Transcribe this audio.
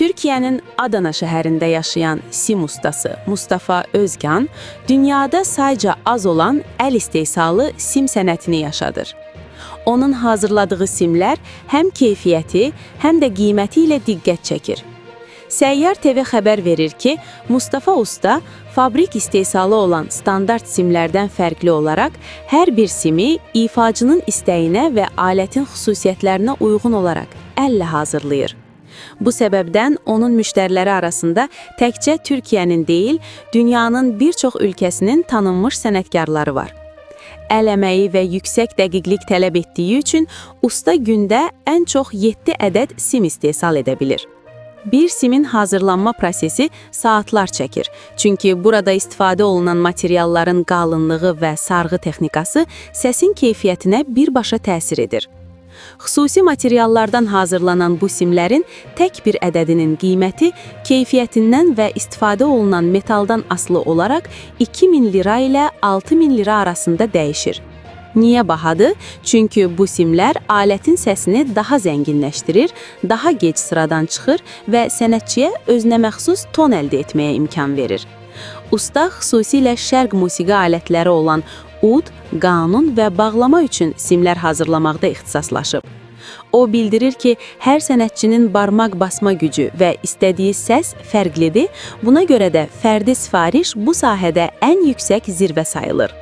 Türkiyənin Adana şəhərində yaşayan sim ustası Mustafa Özkan, dünyada sayca az olan əl istehsalı sim sənətini yaşadır. Onun hazırladığı simlər həm keyfiyyəti, həm də qiyməti ilə diqqət çəkir. Səyyar TV xəbər verir ki, Mustafa Usta fabrik istehsalı olan standart simlərdən fərqli olaraq hər bir simi ifaçının istəyinə və alətin xüsusiyyətlərinə uyğun olaraq əllə hazırlayır. Bu səbəbdən onun müştəriləri arasında təkcə Türkiyənin deyil, dünyanın bir çox ölkəsinin tanınmış sənətkarları var. Əl əməyi və yüksək dəqiqlik tələb etdiyi üçün usta gündə ən çox 7 ədəd sim istehsal edə bilir. Bir simin hazırlanma prosesi saatlar çəkir. Çünki burada istifadə olunan materialların qalınlığı və sarğı texnikası səsin keyfiyyətinə birbaşa təsir edir. Xüsusi materiallardan hazırlanan bu simlərin tək bir ədədinin qiyməti keyfiyyətindən və istifadə olunan metaldan asılı olaraq 2000 lira ilə 6000 lira arasında dəyişir. Niyə bahadır? Çünki bu simlər alətin səsini daha zənginləşdirir, daha gec sıradan çıxır və sənətçiyə özünəməxsus ton əldə etməyə imkan verir. Usta xüsusilə şərq musiqi alətləri olan ud, qanun və bağlama üçün simlər hazırlamaqda ixtisaslaşıb. O bildirir ki, hər sənətçinin barmaq basma gücü və istədiyi səs fərqlidir, buna görə də fərdi sifariş bu sahədə ən yüksək zirvə sayılır.